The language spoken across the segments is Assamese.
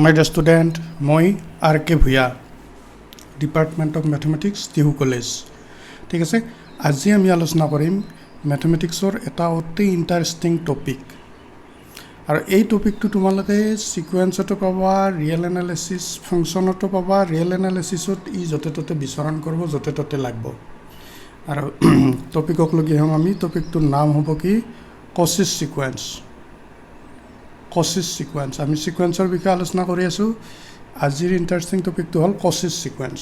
My dear student, মই R.K. Bhuyan, department of mathematics Tihu college. ঠিক আছে, আজি আমি আলোচনা কৰিম মেথমেটিক্সৰ এটা অতি ইণ্টাৰেষ্টিং টপিক। আৰু এই টপিকটো তোমালোকে সিকুৱেন্সতো পাবা, ৰিয়েল এনালাইচিছ ফাংচনতো পাবা। ৰিয়েল এনালাইচিছত ই য'তে ত'তে বিচৰণ কৰিব, য'তে ত'তে লাগিব। আৰু টপিকক লগি হ'ম আমি, টপিকটোৰ নাম হ'ব কি কচিছ সিকুৱেন্স। কচিছ সিকুৱেন্স, আমি সিকুৱেন্সৰ বিষয়ে আলোচনা কৰি আছোঁ। আজিৰ ইণ্টাৰেষ্টিং টপিকটো হ'ল কচিছ সিকুৱেন্স।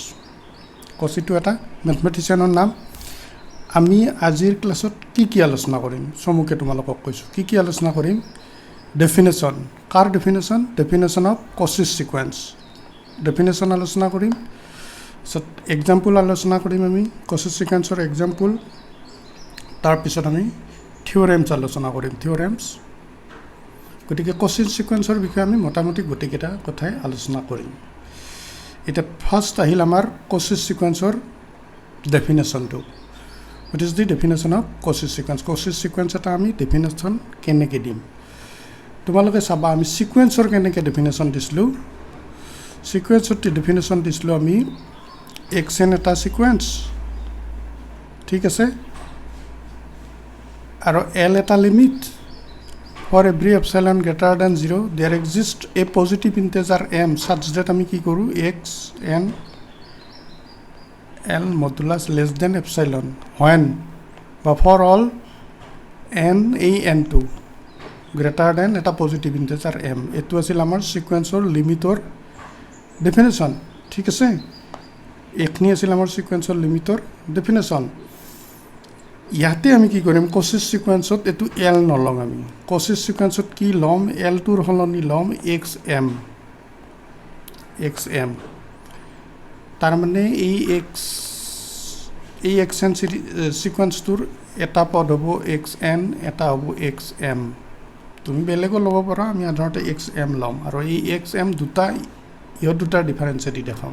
কচিটো এটা মেথমেটিচিয়ানৰ নাম। আমি আজিৰ ক্লাছত কি আলোচনা কৰিম চমুকে তোমালোকক কৈছোঁ। কি আলোচনা কৰিম? ডেফিনেশ্যন। কাৰ definition? Definition of Cauchy sequence. Definition আলোচনা কৰিম। তাৰপিছত এক্সাম্পল আলোচনা কৰিম আমি কচিছ সিকুৱেন্সৰ এক্সাম্পল। তাৰপিছত আমি থিঅ'ৰেমছ আলোচনা কৰিম, থিঅ'ৰেমছ। গতিকে কচিছ সিকুৱেন্সৰ বিষয়ে আমি মোটামুটি গোটেইকেইটা কথাই আলোচনা কৰিম। এতিয়া ফাৰ্ষ্ট আহিল আমাৰ কচিছ সিকুৱেন্সৰ ডেফিনেশ্যনটো। What is the definition of Cauchy sequence? Cauchy sequence এটা আমি ডেফিনেশ্যন কেনেকৈ দিম? তোমালোকে চাবা, আমি সিকুৱেন্সৰ কেনেকৈ ডেফিনেশ্যন দিছিলোঁ। সিকুৱেন্সৰ ডেফিনেশ্যন দিছিলোঁ আমি এক্স এন এটা সিকুৱেন্স, ঠিক আছে, আৰু এল এটা limit. For every epsilon greater than 0, there exists a positive integer m such that আমি কি কৰোঁ x n l modulus less than epsilon when বা for all n a n2 greater than এটা positive integer m। এইটো আছিল আমাৰ সিকুৱেন্সৰ লিমিটৰ ডেফিনেশ্যন, ঠিক আছে। এইখিনি আছিল আমাৰ সিকুৱেন্সৰ লিমিটৰ ডেফিনেশ্যন। ইয়াতে আমি কি কৰিম, কচিছ সিকুৱেন্সত এইটো এল নলওঁ আমি। কচিছ সিকুৱেন্সত কি ল'ম? এলটোৰ সলনি ল'ম এক্স এম। তাৰমানে এই এক্স এন সিকুৱেন্সটোৰ এটা পদ হ'ব এক্স এন, এটা হ'ব এক্স এম। তুমি বেলেগো ল'ব পাৰা, আমি সাধাৰণতে এক্স এম ল'ম। আৰু এই এক্স এম দুটা, ইহঁত দুটাৰ ডিফাৰেঞ্চেদি দেখাম।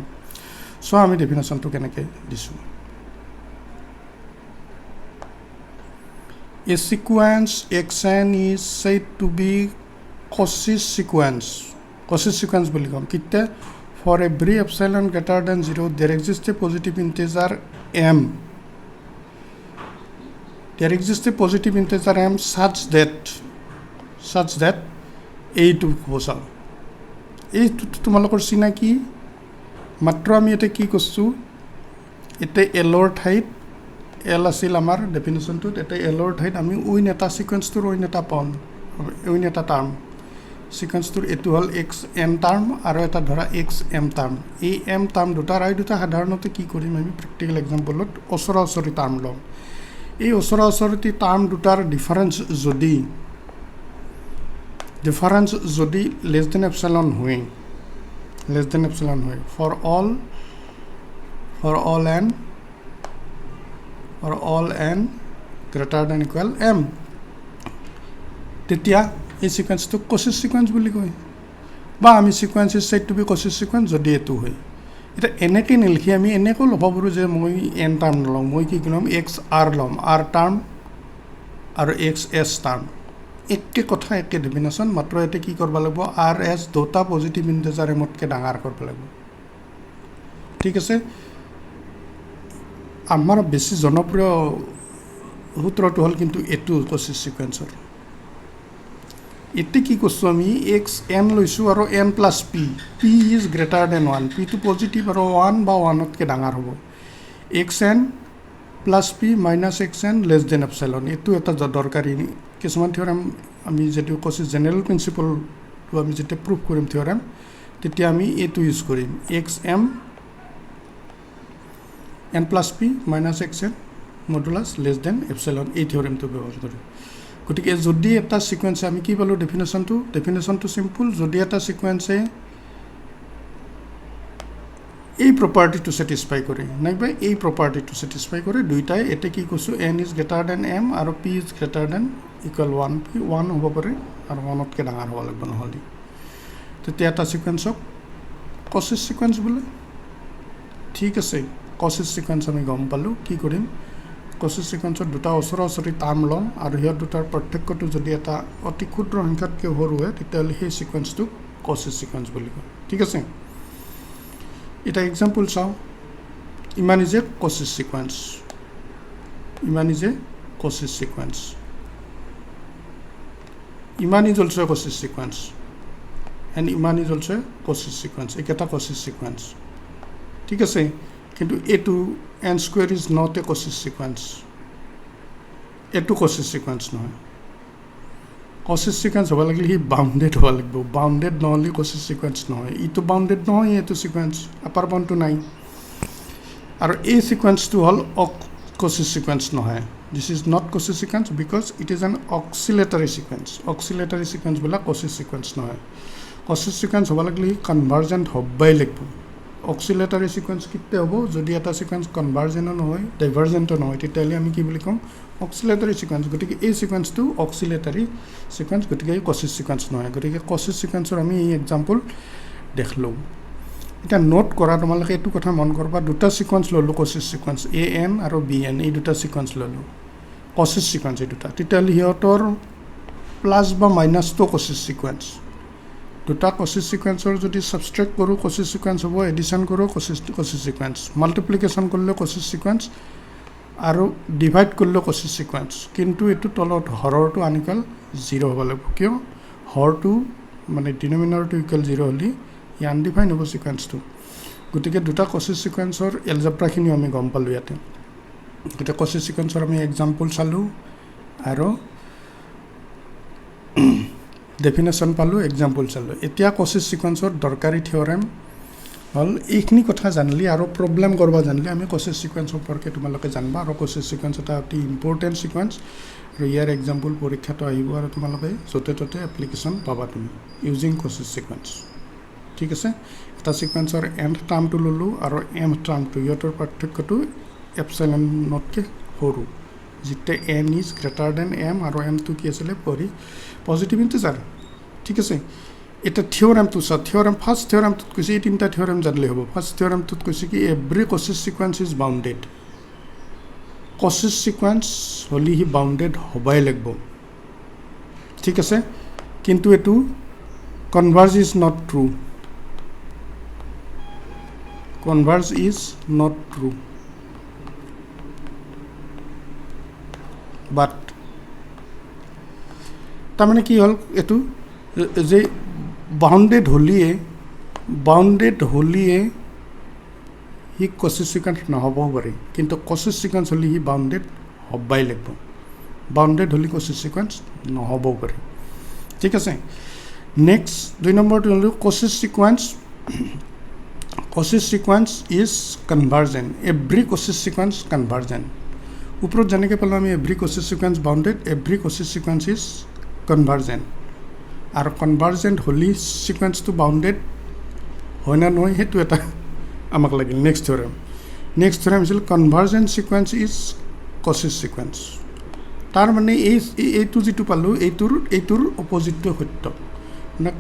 চ' আমি ডেফিনেশ্যনটো কেনেকৈ দিছোঁ। A sequence xn is said to be Cauchy sequence. Cauchy sequence বুলি ক'ম কিতে for every epsilon greater than 0 there exists a positive integer m. There exists a positive integer m such that এইটো বচাও। এইটো তোমালোকৰ চিনাকি। মাত্ৰ আমি এটা কি কৰিছোঁ, এতিয়া এলৰ ঠাইত এল আছিল আমাৰ ডেফিনেশ্যনটোত। এতিয়া এলৰ ঠাইত আমি উইন এটা সিকুৱেন্সটোৰ উইন এটা টাৰ্ম। সিকুৱেন্সটোৰ এইটো হ'ল এক্স এন টাৰ্ম আৰু এটা ধৰা এক্স এম টাৰ্ম। এই এম টাৰ্ম দুটাৰ আৰু দুটা সাধাৰণতে কি কৰিম আমি প্ৰেক্টিকেল এক্সাম্পলত ওচৰা ওচৰি টাৰ্ম ল'ম। এই ওচৰা ওচৰি টাৰ্ম দুটাৰ ডিফাৰেঞ্চ যদি লেছ দেন এপচাইলন হয়, for all n greater than equal m, তেতিয়া এই সিকুৱেন্সটোক কচিছ সিকুৱেন্স বুলি কয়। বা আমি সিকুৱেন্স ইজ said to be কচিছ সিকুৱেন্স যদি এইটো হয়। এতিয়া এনেকৈ নিলিখি আমি এনেকৈ ল'ব পাৰোঁ যে মই এন টাৰ্ম নলওঁ, মই কি ল'ম এক্স আৰ ল'ম, আৰ টাৰ্ম আৰু এক্স এছ টাৰ্ম। একে কথা, একে ডেফিনেশ্যন, মাত্ৰ ইয়াতে কি কৰিব লাগিব, আৰ এছ দুটা পজিটিভ ইণ্টিজাৰ এমতকৈ ডাঙৰ কৰিব লাগিব, ঠিক আছে। আমাৰ বেছি জনপ্ৰিয় সূত্ৰটো হ'ল কিন্তু এইটো কচিছ সিকুৱেন্সৰ। এতিয়া কি কৰিছোঁ আমি এক্স এন লৈছোঁ আৰু N plus P is greater than 1। পিটো পজিটিভ আৰু 1 বা 1তকৈ ডাঙৰ হ'ব। X N plus P minus X N less than epsilon. এইটো এটা দৰকাৰী কিছুমান থিয়ৰেম। আমি যিটো কচিছ জেনেৰেল প্ৰিন্সিপলটো আমি যেতিয়া প্ৰুভ কৰিম থিয়ৰেম, তেতিয়া আমি এইটো ইউজ কৰিম X M N plus P minus X N modulus less than epsilon, এই থিয়ৰেমটো ব্যৱহাৰ কৰিম। গতিকে যদি এটা সিকুৱেন্সে, আমি কি পালোঁ ডেফিনেশ্যনটো চিম্পুল। যদি এটা সিকুৱেন্সে এই প্ৰপাৰ্টিটো ছেটিছফাই কৰে, নাইবা এই প্ৰপাৰ্টিটো ছেটিছফাই কৰে, দুইটাই এতিয়া কি কৈছোঁ n is greater than m আৰু p is greater than equal 1। P 1 হ'ব পাৰে আৰু 1তকৈ ডাঙৰ হ'ব লাগিব নহ'লে, তেতিয়া এটা সিকুৱেন্সক কচিছ সিকুৱেন্স বোলে, ঠিক আছে। কচিছ সিকুৱেন্স আমি গম পালোঁ। কি কৰিম, কচিছ সিকুৱেন্সত দুটা ওচৰা ওচৰি টাৰ্ম ল'ম আৰু সিহঁত দুটাৰ পাৰ্থক্যটো যদি এটা অতি ক্ষুদ্ৰ সংখ্যাতকৈ সৰু হয়, তেতিয়াহ'লে সেই সিকুৱেন্সটোক কচিছ সিকুৱেঞ্চ বুলি কয় ঠিক আছে এটা এক্সাম্পল চাও ইমান is a Cauchy sequence a m is a Cauchy sequence a m is also a Cauchy sequence and a m is also a Cauchy sequence একেটা কচিছ সিকুৱেঞ্চ ঠিক আছে কিন্তু এটো n square is not a Cauchy sequence এটো কচিছ সিকুৱেঞ্চ নহয় কচিছ সিকুৱেঞ্চ হ'ব লাগিলে হি বাউণ্ডেড হ'ব লাগিব বাউণ্ডেড নহলে কচিছ সিকুৱেঞ্চ নহয় ইটো বাউণ্ডেড নহয় এটো সিকুৱেঞ্চ আপাৰ বাউণ্ডটো নাই আৰু এই সিকুৱেঞ্চটো হল কচিছ সিকুৱেঞ্চ নহয় this is not কচিছ সিকুৱেঞ্চ because it is an oscillatory sequence oscillatory sequence বলা কচিছ সিকুৱেঞ্চ নহয় কচিছ সিকুৱেঞ্চ হ'ব লাগিলে কনভাৰ্জেন্ট হ'বই লাগিব oscillatory sequence কিতে হ'ব যদি এটা সিকুৱেঞ্চ কনভাৰ্জেন্ট নহয় ডাইভাৰ্জেন্ট নহয় তেতিয়ালে আমি কি বুলি কম oscillatory sequence গতিকে এই সিকুৱেঞ্চটো oscillatory sequence গতিকে কচিছ সিকুৱেঞ্চ নহয় গতিকে কচিছ সিকুৱেঞ্চৰ আমি এই এক্সাম্পল দেখলো এটা নোট কৰা তোমালোকে এটো কথা মন কৰবা দুটা সিকুৱেঞ্চ ললো কচিছ সিকুৱেঞ্চ an আৰু bn এই দুটা সিকুৱেঞ্চ ললো কচিছ সিকুৱেঞ্চ এই দুটা তেতিয়ালে হিয়তৰ প্লাস বা মাইনাস তো কচিছ সিকুৱেঞ্চ দুটা কচিছ সিকুৱেঞ্চৰ যদি সাবট্ৰেক্ট কৰো কচিছ সিকুৱেঞ্চ হ'ব এডিশন কৰো কচিছ সিকুৱেঞ্চ মাল্টিপ্লিকেশন কৰিলে কচিছ সিকুৱেঞ্চ আৰু ডিভাইড কৰিলে কচিছ সিকুৱেঞ্চ কিন্তু এটো তলত হৰৰটো আনিকাল 0 হ'ব লাগিব কিয় হৰটো মানে ডিনোমিনেটৰটো ইকুৱেল 0 হলি ই আনডিফাইন হ'ব সিকুৱেঞ্চটো গতিকে দুটা কচিছ সিকুৱেঞ্চৰ এলজেব্ৰাখিনি আমি গম পালো ইয়াতে গতিকে কচিছ সিকুৱেঞ্চৰ আমি এক্সাম্পল চালো আৰু ডেফিনেশন পালো এক্সাম্পল চালো এতিয়া কচিছ সিকুৱেঞ্চৰ দৰকাৰী থিওৰেম হল এইখিনি কথা জানলি আৰু প্ৰবলেম কৰবা জানলি আমি কচিছ সিকুৱেঞ্চ সম্পৰ্কে তোমালোকে জানবা আৰু কচিছ সিকুৱেঞ্চ এটা অতি ইম্পৰ্টেন্ট সিকুৱেঞ্চ আৰু ইয়াৰ এক্সাম্পল পৰীক্ষাটো আহিব আৰু তোমালোকে যতে ততে এপ্লিকেশন পাবা তুমি ইউজিং কচিছ সিকুৱেঞ্চ ঠিক আছে এটা সিকুৱেঞ্চৰ এন্ড টাৰ্মটো ললো আৰু এম টাৰ্মটো ইয়তৰ পাৰ্থক্যটো এপসাইলন নটকে সৰু जिते n is greater than m আৰু m to কি আছিল পজিটিভ ইন্টিজাৰ ঠিক আছে এটা থিওৰেম তো থিওৰেম ফাৰ্স্ট থিওৰেম তো কৈছে তিনটা থিওৰেম জানলে হ'ব ফাৰ্স্ট থিওৰেম তো কৈছে কি every Cauchy sequence is bounded Cauchy sequence হলি হি বাউণ্ডেড হবাই লাগিব ঠিক আছে কিন্তু এটো converge is not true converge is not true but তাৰমানে কি হল এটো যে বাউণ্ডেড হলিয়ে হি কচিছ সিকুৱেঞ্চ নহব পাৰে কিন্তু কচিছ সিকুৱেঞ্চ হলি হি বাউণ্ডেড হবাই লাগিব বাউণ্ডেড হলি কচিছ সিকুৱেঞ্চ নহব পাৰে ঠিক আছে নেক্সট দুই নম্বৰটো হল কচিছ সিকুৱেঞ্চ ইজ কনভাৰ্জেন্ট এভৰি কচিছ সিকুৱেঞ্চ কনভাৰ্জেন্ট উপৰত জানিকে পালো আমি every Cauchy সিকুৱেঞ্চ bounded every Cauchy sequence is কনভাৰ্জেন্ট আৰু কনভাৰ্জেন্ট হলি সিকুৱেঞ্চটো বাউণ্ডেড হয় না নহয় হেতু এটা আমাক লাগিল নেক্সট থিওৰেম আছিল কনভাৰ্জেন্ট সিকুৱেঞ্চ ইজ কচিছ সিকুৱেঞ্চ তাৰ মানে এইটো যেটো পালো এইটোৰ অপজিটটো সত্য মানে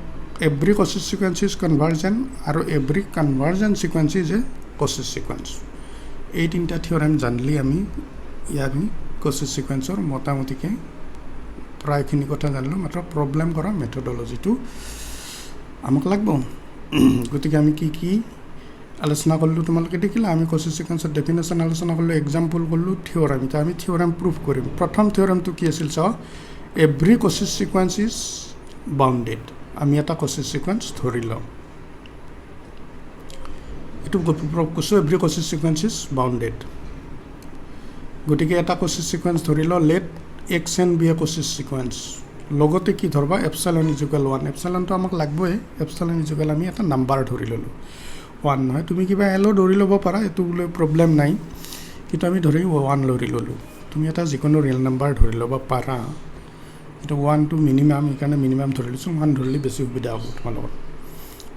এভৰি কচিছ সিকুৱেঞ্চ ইজ কনভাৰ্জেন্ট আৰু এভৰি কনভাৰ্জেন্ট সিকুৱেঞ্চ ইজ এ কচিছ সিকুৱেঞ্চ এই তিনটা থিওৰেম জানলি আমি ইয়াৰ কচিছ সিকুৱেঞ্চৰ মোটামুটিকে প্ৰায়খিনি কথা জানলো মাত্ৰ প্ৰবলেম কৰা মেথডলজিটো আমাক লাগব গতিকে আমি কি আলোচনা কৰিলো তোমালোকে দেখিলা আমি কচিছ সিকুৱেঞ্চৰ ডেফিনেশ্যন আলোচনা কৰিলো এক্সাম্পল কৰিলো থিওৰেম এটা আমি থিওৰেম প্ৰুফ কৰিম প্ৰথম থিওৰেমটো কি আছিল চাও every Cauchy sequence is bounded আমি এটা কচিছ সিকুৱেঞ্চ ধৰি লওঁ এটো প্ৰুফ কৰিছো every Cauchy sequence is bounded গতিকে এটা কচিছ সিকুৱেঞ্চ ধৰি ল let x and b a Cauchy sequence লগতে কি ধৰবা এপসাইলন ইজ ইকুৱেল 1 এপসাইলনটো আমাক লাগবই এপসাইলন ইজ ইকুৱেল আমি এটা নাম্বাৰ ধৰি ললো 1 নহয় তুমি কিবা এলো ধৰি লব পাৰা এটো বুলে প্ৰবলেম নাই কিন্তু আমি ধৰি 1 ধৰি ললো তুমি এটা যিকোনো ৰিয়েল নাম্বাৰ ধৰি লব পাৰা এটা 1 টু মিনিমাম ইকানে মিনিমাম ধৰি লৈছো 1 ধৰিলে বেছি সুবিধা হ'ব তোমালোকৰ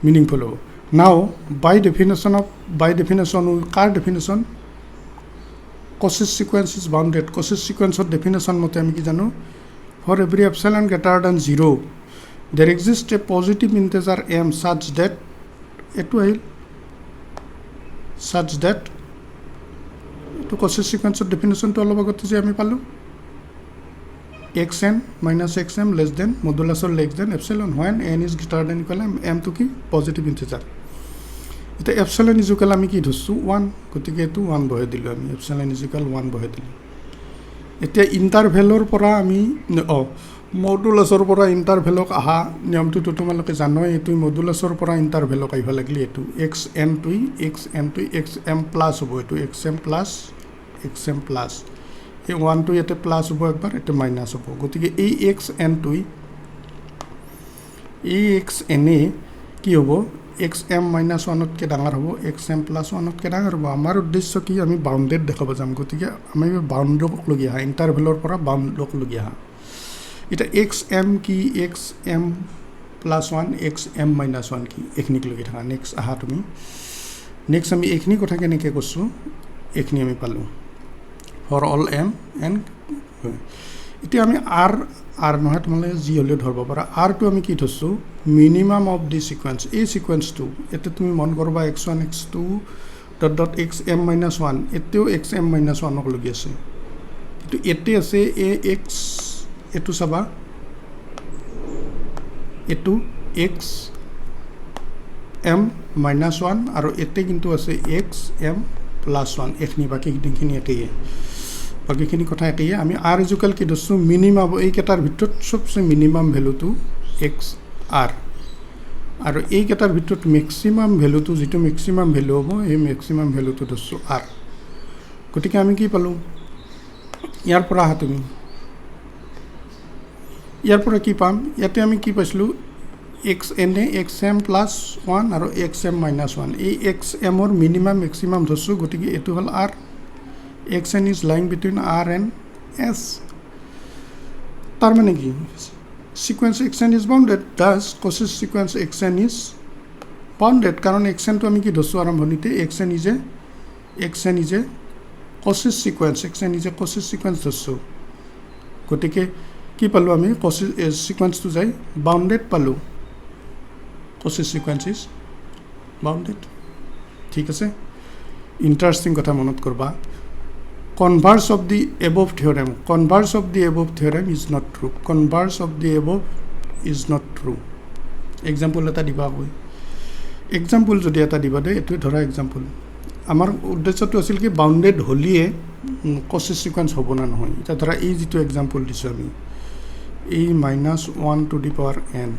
মিনিংফুল হ'ব নাও বাই ডেফিনেশ্যন কাৰ definition Cauchy sequence is bounded Cauchy সিকুৱেঞ্চৰ ডেফিনেশ্যন মতে আমি কি জানো for every epsilon greater than 0 there exist a positive integer m such that এটো আহিল such that এটো কচিছ সিকুৱেঞ্চৰ ডেফিনেশ্যনটো অলপ আগতে যে আমি পালো xn minus xm less than modulus or less than epsilon when n is greater than equal m to কি পজিটিভ ইন্টিজার এটা epsilon is equal আমি কি ধরছো 1 গতিকে এটো 1 বহাই দিলো আমি epsilon is equal 1 বহাই দিলো এতিয়া ইন্টাৰভেলৰ পৰা আমি মডুলাছৰ পৰা ইন্টাৰভেলক আহা নিয়মটো তোমালোকে জানোই এটো মডুলাছৰ পৰা ইন্টারভেলক আইবা লাগলি এটো xn to xm প্লাস হ'ব এটো xm প্লাস এই 1 to এতে প্লাস হ'ব একবাৰ এতে মাইনাস হ'ব গতিকে এই xn to এই xn কি হ'ব xm minus 1 কে ডাঙৰ হ'ব xm plus 1 কে ডাঙৰ হ'ব আমাৰ উদ্দেশ্য কি আমি বাউন্ডেড দেখাব যাম গতিকে আমি বাউন্ডক লগিয়া ইন্টাৰভেলৰ পৰা বাউন্ডক লগিয়া এটা xm কি xm plus 1 xm minus 1 কি এখনিক লগি থাকা নেক্সট আহা তুমি নেক্সট আমি এখনি কথা কেনেকৈ কৈছো এখনি আমি পালো for all m and এতিয়া আমি r নহয় তোমালে জি হলে ধৰব পাৰা r টো আমি কি ধৰছো মিনিমাম অফ দি সিকোয়েন্স এই সিকোয়েন্সটো এতে তুমি মন কৰবা x1 x2 dot xm minus 1 এতেও xm minus 1 ক লগি আছে কিন্তু এতে আছে ax এটো চাবা এটো x m minus 1 আৰু এতে কিন্তু আছে x m plus 1 এখনি বাকিখিনি এতেই বাকিখিনি কথা এতেই আমি r is equal কি ধৰছো মিনিমাম এই কেটাৰ ভিতৰত সবচে মিনিমাম ভ্যালুটো x r আৰু এই কেটাৰ ভিতৰত ম্যাক্সিমাম ভ্যালুটো যেটো ম্যাক্সিমাম ভ্যালু হ'ব এই ম্যাক্সিমাম ভ্যালুটো ধৰছো r গতিকে আমি কি পালো ইয়াৰ পৰা আহা তুমি ইয়াৰ পৰা কি পাম ইয়াতে আমি কি পাইছিলো xn xm plus 1 আৰু xm minus 1 এই xm or minimum maximum ধৰছো গতিকে এটো হল r xn is lying between r and s তাৰ মানে কি sequence xn is bounded thus cosine sequence xn is bounded কাৰণ xn টো আমি কি ধৰছো আৰম্ভণিতে xn is a cosine sequence ধৰছো গতিকে কি পালো আমি cosine sequence to যাই bounded পালো cosine sequence is bounded ঠিক আছে ইন্টারেস্টিং কথা মনত করবা converse of the above theorem is not true example এটা দিবা কই example যদি এটা দিবা দে এটো ধৰা example আমাৰ উদ্দেশ্যটো আছিল কি bounded হলিয়ে cosine sequence হ'ব না নহয় এটা ধৰা এই যেটো example দিছো আমি a minus 1 to the power n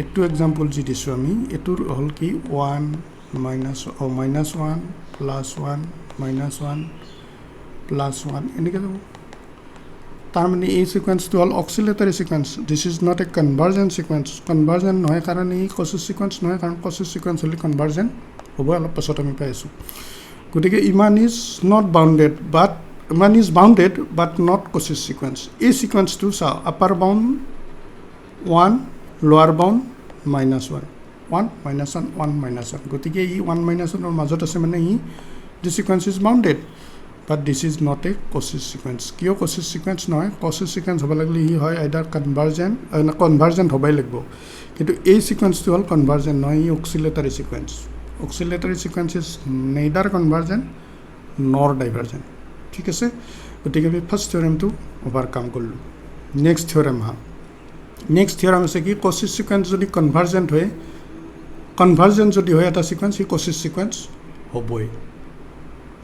এটো example যি দিছো আমি এটোৰ হল কি 1 minus 1 plus 1 minus 1 plus 1 এনেকে যাব তাৰ মানে এই সিকোয়েন্সটো হল oscillatory sequence this is not a convergent sequence convergent নহয় কাৰণ এই cosine সিকোয়েন্স নহয় কাৰণ cosine সিকোয়েন্স হলি কনভার্জেন্ট হ'ব অলপ পাছত আমি পাইছো গতিকে ইমান is not bounded but one is bounded but not cosine sequence a sequence to sa upper bound 1 lower bound minus 1 minus 1 minus 1 gotike e 1 minus 1 or majot ase mane e the sequence is bounded but this is not a cosine sequence kio cosine sequence noy cosine sequence hoba lagli hi hoy either convergent hobai lagbo kintu a sequence to all convergent noy oscillatory sequence is neither convergent nor divergent ঠিক আছে গতিকে আমি ফার্স্ট থিওরেমটো ওভারকাম করলো নেক্সট থিওরেম আছে কি cosine সিকোয়েন্স যদি কনভার্জেন্ট যদি হয় এটা সিকোয়েন্স এই cosine সিকোয়েন্স হবই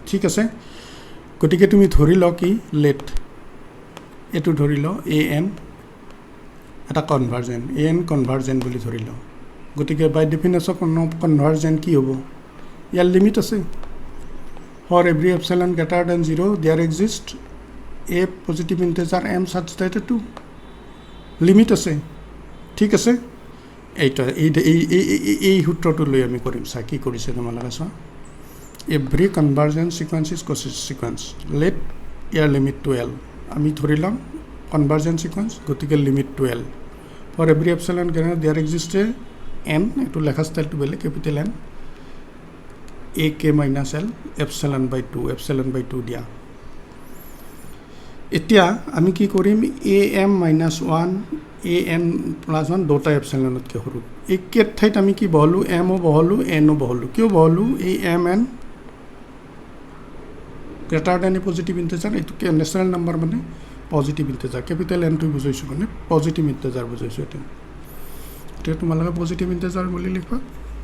ঠিক আছে গতিকে তুমি ধৰি ল কি লেট এটো ধৰি ল an এটা কনভাৰ্জেন্ট বুলি ধৰি ল গতিকে বাই ডেফিনেশন অফ কনভাৰ্জেন্ট কি হ'ব ইয়াৰ লিমিট আছে for every epsilon greater than 0 there exists a positive integer m such that to limit আছে ঠিক আছে এইটা এই সূত্ৰটো লৈ আমি কৰিম সা কি কৰিছে তোমালোকে সা every convergent sequence is cosine sequence let your limit to l আমি ধৰিলাম convergent sequence গতিকে limit to l for every epsilon greater there exists a n এটো লেখা স্টাইলটো বেলে capital n ak minus l epsilon by 2 দিয়া এতিয়া আমি কি কৰিম am minus 1 an plus 1 দুটা epsilon ত কে হৰু একেত ঠাইত আমি কি বহলু m ও বহলু n ও বহলু কিয় বহলু এই m n greater than a positive integer এটো কি ন্যাচারাল নাম্বার মানে পজিটিভ ইণ্টিজাৰ কেপিটেল এনটো বুজাইছোঁ মানে পজিটিভ ইণ্টিজাৰ বুজাইছোঁ এতিয়া তোমালোকে পজিটিভ ইণ্টিজাৰ বুলি লিখবা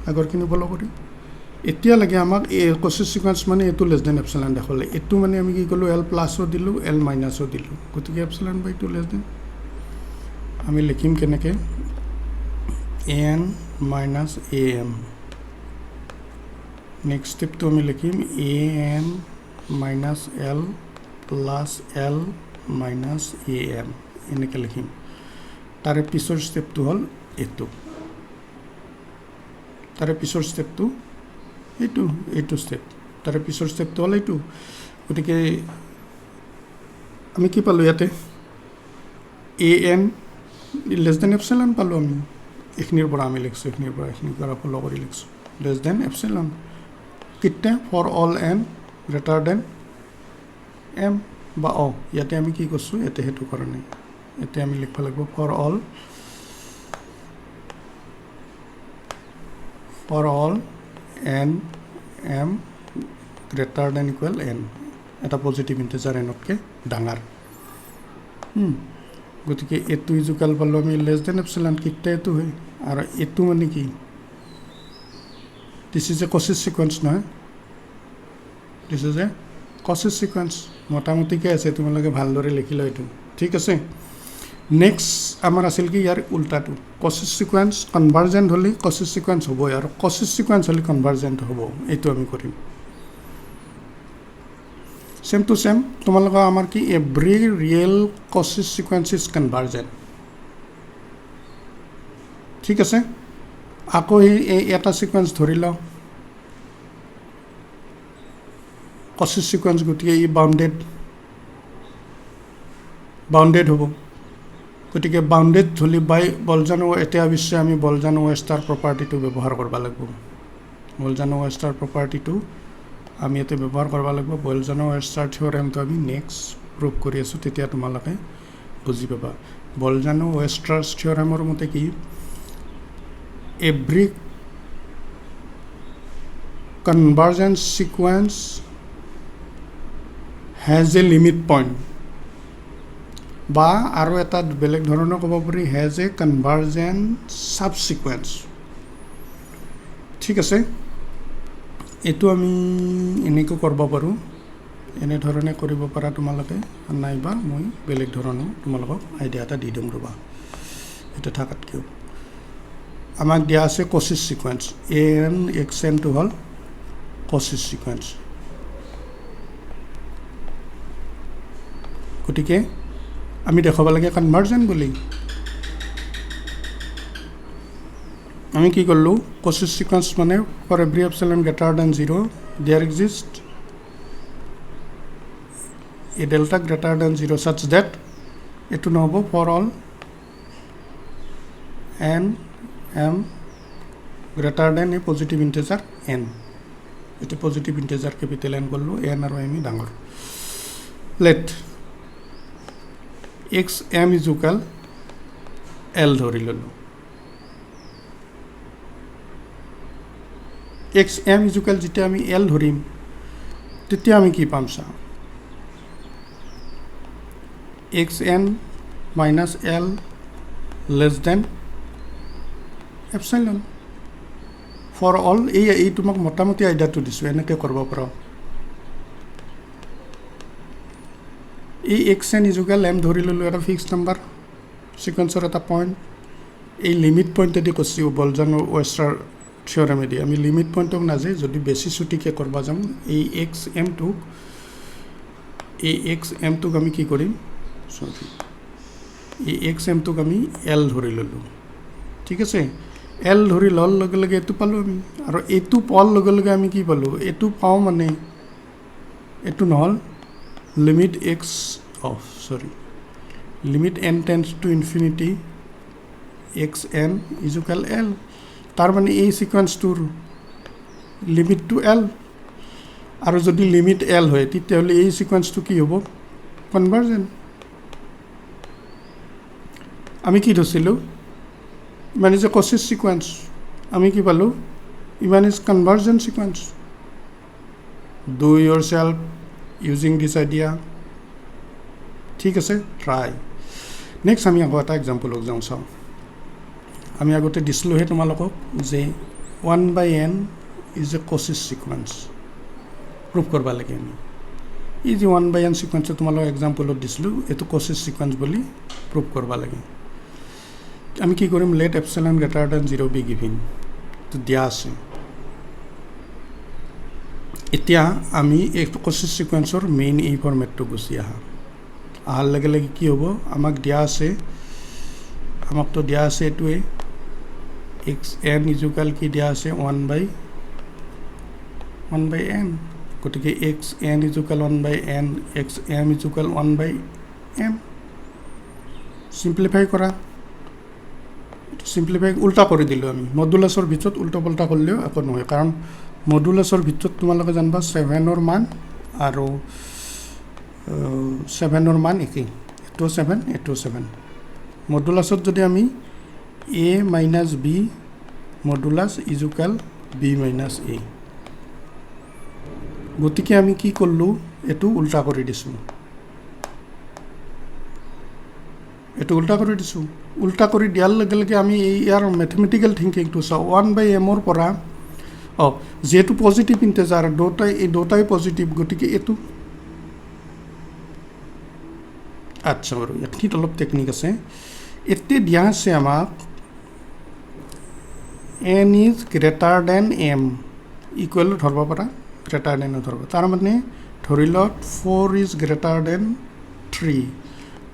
আগৰখিনি ফ'ল' কৰি এতিয়া লাগে আমাক এই কচিছ চিকুৱেঞ্চ মানে এইটো লেছ দেন এপচিলন দেখালে এইটো মানে আমি কি ক'লোঁ এল প্লাছো দিলোঁ এল মাইনাছো দিলোঁ গতিকে epsilon by two less than আমি লিখিম কেনেকৈ n minus a m next ষ্টেপটো আমি লিখিম a n minus l plus l minus a m এনেকৈ লিখিম তাৰে পিছৰ ষ্টেপটো হ'ল এইটো তাৰে পিছৰ ষ্টেপটো এইটো ষ্টেপ তাৰে পিছৰ ষ্টেপটো হ'ল এইটো গতিকে আমি কি পালোঁ ইয়াতে এ এন লেছ দেন এপচিলন পালোঁ আমি এইখিনিৰ পৰা আমি লিখিছোঁ এইখিনিৰ পৰা ফ'ল' কৰি লিখিছোঁ লেছ দেন এপচিলন কিটে for all n greater than m বা ইয়াতে আমি কি কৰিছোঁ ইয়াতে সেইটো কৰা নাই ইয়াতে আমি লিখিব লাগিব for all N M greater than equal N এটা পজিটিভ ইণ্টিজাৰ এনতকৈ ডাঙৰ গতিকে এইটো ইজুকাল পালোঁ আমি লেছ দেন এপচিলন কিটে এইটো হয় আৰু এইটো মানে কি this is a Cauchy sequence নহয় this is a Cauchy sequence মোটামুটিকৈ আছে তোমালোকে ভালদৰে লিখি লওঁ এইটো ঠিক আছে নেক্সট আমাৰ আছিল কি ইয়াৰ উল্টাটো কচিছ চিকুৱেঞ্চ কনভাৰ্জেণ্ট হ'লে কচিছ চিকুৱেঞ্চ হ'বই আৰু কচিছ চিকুৱেঞ্চ হ'লে কনভাৰ্জেণ্ট হ'ব এইটো আমি কৰিম চেম টু চেম তোমালোকৰ আমাৰ কি every real Cauchy sequence is convergent ঠিক আছে আকৌ এই এটা চিকুৱেঞ্চ ধৰি লওঁ কচিছ চিকুৱেঞ্চ গতিকে ই বাউণ্ডেড হ'ব গতিকে বাউণ্ডেড হ'লে বাই বলজানো এতিয়া অৱশ্যে আমি বলজানো ৱেষ্টাৰ প্ৰপাৰ্টিটো ব্যৱহাৰ কৰিব লাগিব বলজানো ৱেষ্টাৰ প্ৰপাৰ্টিটো আমি ইয়াতে ব্যৱহাৰ কৰিব লাগিব বলজানো ৱেষ্টাৰ থিয়ৰেমটো আমি নেক্সট প্ৰুভ কৰি আছোঁ তেতিয়া তোমালোকে বুজি পাবা বলজানো ৱেষ্টাৰ থিয়ৰেমৰ মতে কি every convergence sequence has a limit point বা আৰু এটা বেলেগ ধৰণৰ ক'ব পাৰি হেজ এ কনভাৰ্জেন্ট ছাবচিকুৱেঞ্চ ঠিক আছে এইটো আমি এনেকৈ কৰিব পাৰোঁ এনেধৰণে কৰিব পাৰা তোমালোকে নাইবা মই বেলেগ ধৰণৰ তোমালোকক আইডিয়া এটা দি দিম ৰ'বা এটা থাকাতকৈও আমাক দিয়া আছে কচিছ চিকুৱেঞ্চ এ এন এক্স এনটো হ'ল কচিছ চিকুৱেঞ্চ গতিকে আমি দেখাব লাগে কনভাৰ্জেণ্ট বুলি আমি কি কৰিলোঁ কচিছ চিকুৱেঞ্চ মানে for every epsilon greater than 0 there exist a delta greater than 0 such that এইটো নহ'ব for all N M greater than a positive integer n এইটো পজিটিভ ইণ্টিজাৰ কেপিটেল এন কৰিলোঁ এন আৰু এম ডাঙৰ let x m equal l ধৰি ল'লোঁ এক্স এম ইজুকাল যেতিয়া আমি এল ধৰিম তেতিয়া আমি কি পাম চা x n minus l less than epsilon for all এই তোমাক মোটামুটি আইডিয়াটো দিছোঁ এনেকৈ কৰিব পাৰোঁ এই এক্স এন ইজুকাল এম ধৰি ল'লোঁ এটা ফিক্স নাম্বাৰ চিকুৱেঞ্চৰ এটা পইণ্ট এই লিমিট পইণ্টেদি কৈছোঁ বলজানো ৱেষ্টাৰ থিয়ৰেমেদি আমি লিমিট পইণ্টক নাযায় যদি বেছি চুটিকৈ কৰিব যাম এই এক্স এমটোক আমি কি কৰিম চৰি এই এক্স এমটোক আমি এল ধৰি ল'লোঁ ঠিক আছে এল ধৰি লোৱাৰ লগে লগে এইটো পালোঁ আমি আৰু এইটো পোৱাৰ লগে লগে আমি কি পালোঁ এইটো পাওঁ মানে এইটো নহ'ল limit x limit N tends to infinity x N equal L তাৰ মানে এই চিকুৱেঞ্চটোৰ লিমিটটো এল আৰু যদি লিমিট এল হয় তেতিয়াহ'লে এই চিকুৱেঞ্চটো কি হ'ব কনভাৰ্জেণ্ট আমি কি ধৰিছিলোঁ ইমান ইজ এ কচিছ চিকুৱেঞ্চ আমি কি পালোঁ ইমান is convergent sequence do yourself using this idea ঠিক আছে ট্ৰাই নেক্সট আমি আকৌ এটা এক্সাম্পলক যাওঁ চাওঁ আমি আগতে দিছিলোঁহে তোমালোকক যে 1/n is a Cauchy sequence prove কৰিব লাগে আমি এই যে 1/n চিকুৱেঞ্চটো তোমালোকক এক্সাম্পলত দিছিলোঁ এইটো কচিছ চিকুৱেঞ্চ বুলি প্ৰুভ কৰিব লাগে আমি কি কৰিম let epsilon greater than 0 be given তো দিয়া আছে এতিয়া আমি এই কচিছ চিকুৱেঞ্চৰ মেইন এই ফৰ্মেটটো গুচি অহাৰ লগে লগে কি হ'ব আমাক দিয়া আছে আমাকতো দিয়া আছে এইটোৱে xn ইজুকাল কি দিয়া আছে 1/n গতিকে xn equal 1/n xm equal 1/m simplify কৰা সিম্পলিফাই উল্টা কৰি দিলোঁ আমি মডুলাছৰ ভিতৰত উল্টা পল্টা কৰিলেও একো নহয় কাৰণ মডুলাছৰ ভিতৰত তোমালোকে জানিবা 7ৰ মান আৰু 7ৰ মান একেই এইটো 7 এইটো 7 মডুলাছত যদি আমি a minus b modulus equal b minus a গতিকে আমি কি কৰিলোঁ এইটো উল্টা কৰি দিছোঁ উল্টা কৰি দিয়াৰ লগে লগে আমি ইয়াৰ মেথমেটিকেল থিংকিংটো চাওঁ 1/m পৰা যেহেতু পজিটিভ ইণ্টেজাৰ দুটাই পজিটিভ গতিকে এইটো আচ্ছা বাৰু এইখিনিত অলপ টেকনিক আছে এতিয়া দিয়া আছে আমাক n is greater then m equal ধৰিব পাৰা গ্ৰেটাৰ দেনো ধৰিব তাৰমানে ধৰি লওক 4 ইজ গ্ৰেটাৰ দেন 3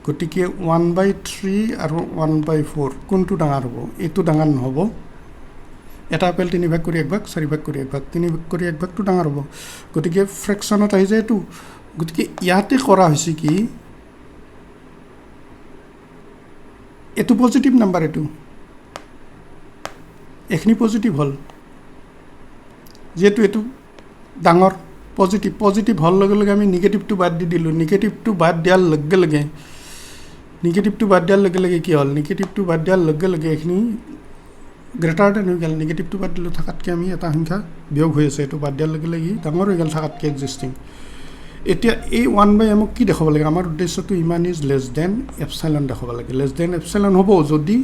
গতিকে 1/3 আৰু 1/4 কোনটো ডাঙৰ হ'ব এইটো ডাঙৰ নহ'ব এটা আপেল 3 ভাগ কৰি 1 ভাগ 4 ভাগ কৰি 1 ভাগ 3 ভাগ কৰি 1 ভাগটো ডাঙৰ হ'ব গতিকে ফ্ৰেকশ্যনত আহি যায় এইটো গতিকে ইয়াতে কৰা হৈছে কি এইটো পজিটিভ নাম্বাৰ এইটো এইখিনি পজিটিভ হ'ল যিহেতু এইটো ডাঙৰ পজিটিভ হোৱাৰ লগে লগে আমি নিগেটিভটো বাদ দি দিলোঁ নিগেটিভটো বাদ দিয়াৰ লগে লগে কি হ'ল নিগেটিভটো বাদ দিয়াৰ লগে লগে এইখিনি গ্ৰেটাৰ দেন হৈ গ'ল নিগেটিভটো বাদ দিলোঁ থকাতকৈ আমি এটা সংখ্যা বিয়োগ হৈ আছে এইটো বাদ দিয়াৰ লগে লগে ডাঙৰ হৈ গ'ল থকাতকৈ এক্সিষ্টিং এতিয়া এই 1/m কি দেখাব লাগে আমাৰ উদ্দেশ্যটো ইমান ইজ লেছ দেন এপচাইলন দেখাব লাগে লেছ দেন এপচাইলন হ'ব যদি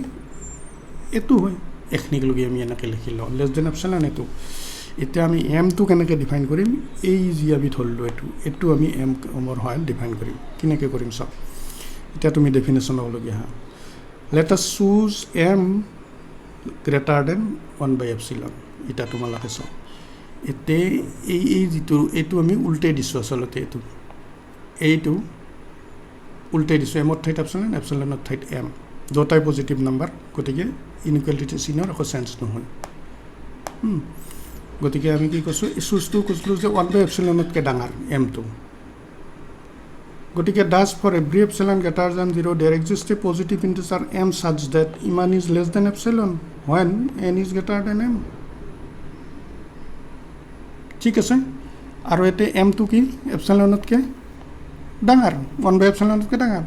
এইটো হয় এইখিনিলৈকে আমি এনেকৈ লিখি লওঁ লেছ দেন এপচাইলন এইটো এতিয়া আমি এমটো কেনেকৈ ডিফাইন কৰিম এই যি আমি ধৰিলোঁ এইটো আমি এমৰ সহায়ত ডিফাইন কৰিম কেনেকৈ কৰিম চাওক এতিয়া তুমি ডেফিনেশ্যন ল'বলগীয়া let us choose m greater than 1/এপচিলন এতিয়া তোমালোকে চাওঁ এতিয়া এই যিটো এইটো আমি উল্টাই দিছোঁ আচলতে এইটো উল্টাই দিছোঁ এমৰ ঠাইত এপচিলনৰ ঠাইত এম দুটাই পজিটিভ নাম্বাৰ গতিকে ইনইকুৱেলিটি চিনৰ একো চেঞ্জ নহয় গতিকে আমি কি কৈছোঁ চুজটো কৈছিলোঁ যে 1/এপচিলনতকৈ ডাঙৰ এমটো গতিকে does for every epsilon greater than 0 there exist a positive integer m such that a m is less than epsilon when n is greater than m ঠিক আছে আৰু এতিয়া এমটো কি এপচিলনতকৈ ডাঙৰ 1/এপচিলনতকৈ ডাঙৰ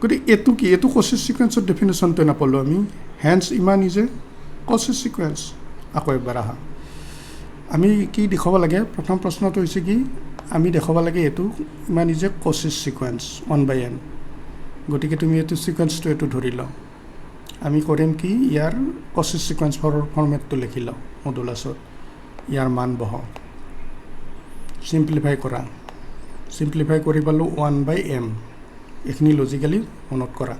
গতিকে এইটো কি এইটো কচিছ চিকুৱেঞ্চৰ ডেফিনেশ্যনটো নাপালোঁ আমি হেন্স ইমান ইজ এ কচিছ চিকুৱেঞ্চ আকৌ এবাৰ আহা আমি কি দেখাব লাগে প্ৰথম প্ৰশ্নটো হৈছে কি আমি দেখাব লাগে এইটো ইমান is a Cauchy sequence 1/n গতিকে তুমি এইটো চিকুৱেঞ্চটো এইটো ধৰি লওঁ আমি কৰিম কি ইয়াৰ কচিছ চিকুৱেঞ্চ ফৰ্মেটটো লিখি লওঁ মডুলাছত ইয়াৰ মান বহাওঁ সিম্পলিফাই কৰি পালোঁ 1/m এইখিনি লজিকেলি মনত কৰা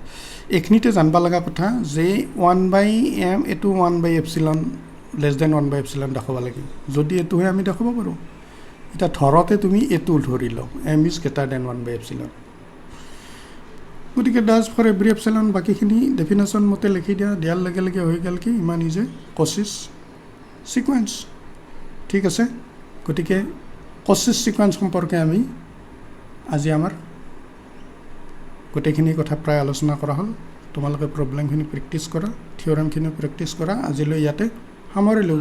এইখিনিতে জানিব লগা কথা যে 1/m এইটো 1/এপচিলন লেছ দেন 1/এপচিলন দেখাব লাগে যদি এইটোহে আমি দেখাব পাৰোঁ এতিয়া ধৰতে তুমি এইটো ধৰি লওঁ এম ইজ গ্ৰেটাৰ দেন 1/এপচিলন গতিকে ডাজ ফৰ এভৰি এপচিলন বাকীখিনি ডেফিনেশ্যন মতে লিখি দিয়াৰ লগে লগে হৈ গ'ল কি ইমান ইজ এ কচিছ চিকুৱেঞ্চ ঠিক আছে গতিকে কচিছ চিকুৱেঞ্চ সম্পৰ্কে আমি আজি আমাৰ গোটেইখিনি কথা প্ৰায় আলোচনা কৰা হ'ল তোমালোকে প্ৰব্লেমখিনি প্ৰেক্টিছ কৰা থিয়ৰমখিনি প্ৰেক্টিছ কৰা আজিলৈ ইয়াতে সামৰিলোঁ